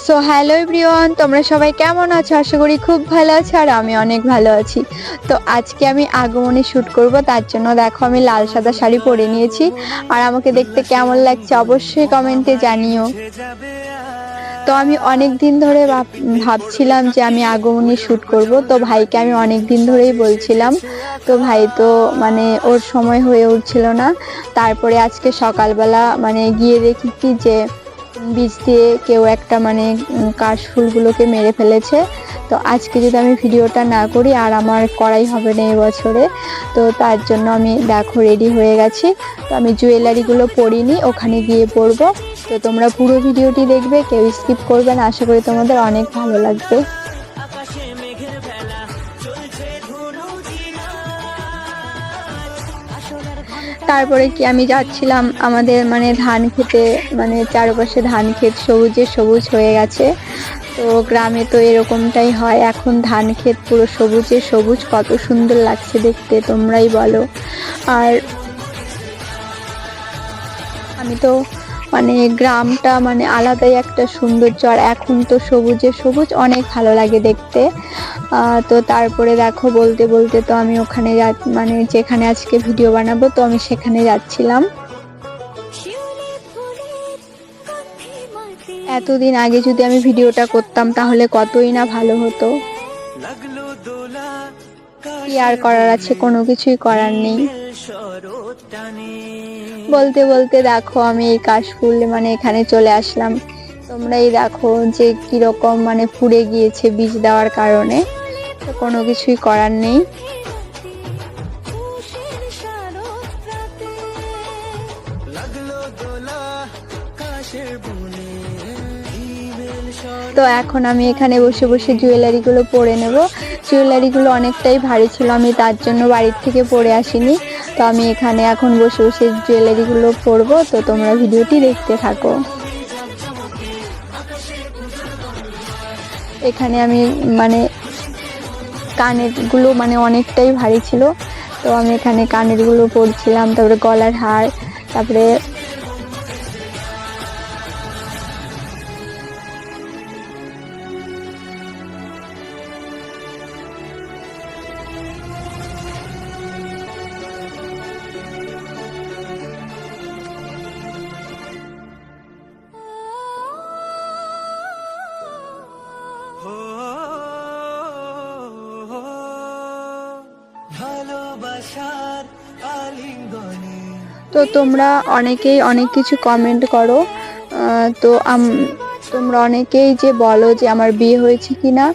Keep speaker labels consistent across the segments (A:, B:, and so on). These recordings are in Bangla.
A: সো হ্যালো এভরিওয়ান, তোমরা সবাই কেমন আছো? আশা করি খুব ভালো আছো আর আমি অনেক ভালো আছি। তো আজকে আমি আগমনী শ্যুট করব, তার জন্য দেখো আমি লাল সাদা শাড়ি পরে নিয়েছি। আর আমাকে দেখতে কেমন লাগছে অবশ্যই কমেন্টে জানিও। তো আমি অনেক দিন ধরে ভাবছিলাম যে আমি আগমনী শ্যুট করব। তো ভাইকে আমি অনেক দিন ধরেই বলছিলাম, তো ভাই তো ওর সময় হয়ে উঠছিল না। তারপরে আজকে সকালবেলা গিয়ে দেখি কি যে বীজ দিয়ে কেউ একটা কাশফুলগুলোকে মেরে ফেলেছে। তো আজকে যদি আমি ভিডিওটা না করি আর আমার করাই হবে না এবছরে। তো তার জন্য আমি দেখো রেডি হয়ে গেছি। তো আমি জুয়েলারিগুলো পরিনি, ওখানে গিয়ে পরবো। তো তোমরা পুরো ভিডিওটি দেখবে, কেউ স্কিপ করবে না। আশা করি তোমাদের অনেক ভালো লাগবে। তারপরে কি আমি যাচ্ছিলাম আমাদের ধান খেতে, চারপাশে ধান ক্ষেত সবুজে সবুজ হয়ে গেছে। তো গ্রামে তো এরকমটাই হয়, এখন ধান ক্ষেত পুরো সবুজে সবুজ, কত সুন্দর লাগছে দেখতে তোমরাই বলো। আর আমি তো গ্রামটা আলাদাই একটা সৌন্দর্য, আর এখন তো সবুজে সবুজ, অনেক ভালো লাগে দেখতে। তো তারপরে দেখো বলতে বলতে তো আমি ওখানে যেখানে আজকে ভিডিও বানাবো, তো আমি সেখানে যাচ্ছিলাম। এতদিন আগে যদি আমি ভিডিওটা করতাম তাহলে কতই না ভালো হতো। কি আর করার আছে, কোনো কিছুই করার নেই। বলতে বলতে দেখো আমি এই কাশফুল এখানে চলে আসলাম। তোমরাই দেখো যে কিরকম পুড়ে গিয়েছে বীজ দেওয়ার কারণে। তো কোনো কিছুই করার নেই। তো এখন আমি এখানে বসে বসে জুয়েলারিগুলো পরে নেব। জুয়েলারিগুলো অনেকটাই ভারী ছিল, আমি তার জন্য বাড়ির থেকে পরে আসিনি। তো আমি এখানে এখন বসে বসে জুয়েলারিগুলো পরবো। তো তোমরা ভিডিওটি দেখতে থাকো। এখানে আমি কানের গুলো অনেকটাই ভারী ছিল। তো আমি এখানে কানের গুলো পরছিলাম, তারপরে গলার হার, তারপরে তো তোমরা অনেকেই অনেক কিছু কমেন্ট করো। তো তোমরা অনেকেই যে বলো যে আমার বিয়ে হয়েছে কিনা,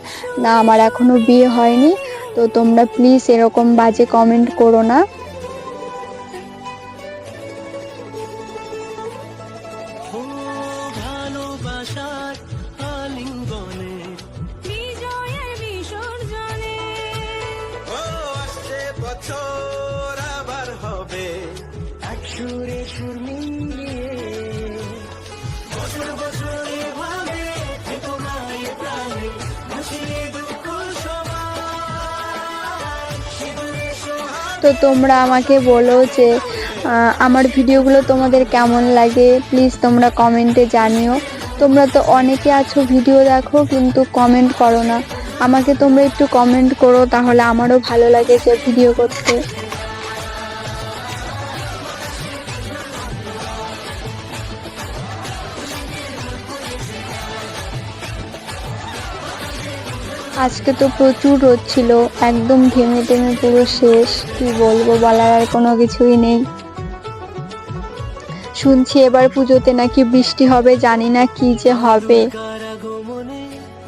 A: না আমার এখনো বিয়ে হয়নি। তো তোমরা প্লিজ এরকম বাজে কমেন্ট করো না। তো তোমরা আমাকে বলো যে আমার ভিডিওগুলো তোমাদের কেমন লাগে, প্লিজ তোমরা কমেন্টে জানিও। তোমরা তো অনেকে আছো ভিডিও দেখো কিন্তু কমেন্ট করো না। আমাকে তোমরা একটু কমেন্ট করো, তাহলে আমারও ভালো লাগে যে ভিডিও করতে। আজকে তো প্রচুর রোদ ছিল, একদম ঘেমে টেমে পুরো শেষ। কি বলবো, বলার আর কোনো কিছুই নেই। শুনছি এবার পুজোতে নাকি বৃষ্টি হবে, জানি না কি যে হবে।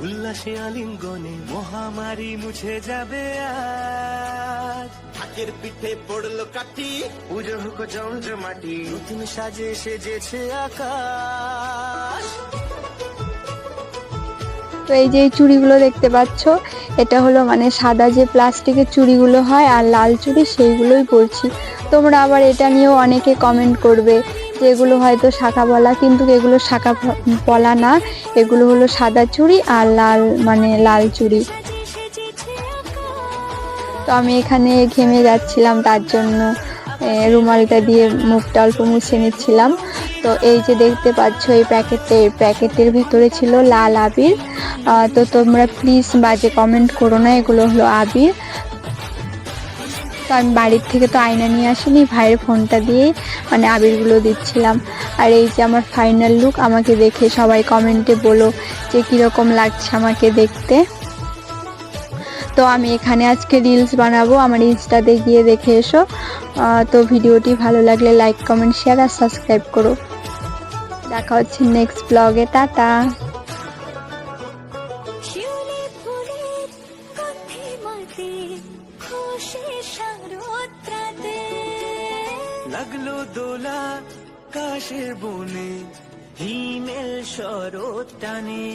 A: উল্লাসে আলিঙ্গনে মহামারী মুছে যাবে আজ। ঢাকের পিঠে পড়লো কাঠি, পুজো হোক জমজমাটি, নতুন সাজে সেজেছে আকাশ। তো এই যে চুড়িগুলো দেখতে পাচ্ছ, এটা হলো সাদা যে প্লাস্টিকের চুড়িগুলো হয় আর লাল চুড়ি, সেইগুলোই পরছি। তোমরা আবার এটা নিয়েও অনেকে কমেন্ট করবে যে এগুলো হয়তো শাখা পলা, কিন্তু এগুলো শাখা পলা না, এগুলো হলো সাদা চুড়ি আর লাল চুড়ি। তো আমি এখানে ঘেমে যাচ্ছিলাম, তার জন্য রুমালটা দিয়ে মুখটা অল্প মুছে নিচ্ছিলাম। তো এই যে দেখতে পাচ্ছ এই প্যাকেটের ভেতরে ছিল লাল আবির। তো তোমরা প্লিজ বাজে কমেন্ট করো না, এগুলো হলো আবির। তো আমি বাড়ির থেকে তো আয়না নিয়ে আসিনি, ভাইয়ের ফোনটা দিয়েই মানে আবিরগুলো দিচ্ছিলাম। আর এই যে আমার ফাইনাল লুক, আমাকে দেখে সবাই কমেন্টে বলো যে কীরকম লাগছে আমাকে দেখতে। তো আমি এখানে আজকে রিলস বানাবো, আমার ইনস্টাতে গিয়ে দেখে এসো। তো ভিডিওটি ভালো লাগলে লাইক কমেন্ট শেয়ার আর সাবস্ক্রাইব করো। দেখা হচ্ছে নেক্সট ব্লগে, টাটা।
B: লাগলো দোলা কাশের বনে, হিমেল শরৎ টানে।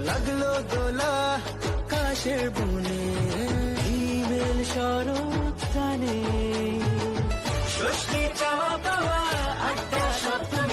B: লাগলো দোলা কাশের বনে।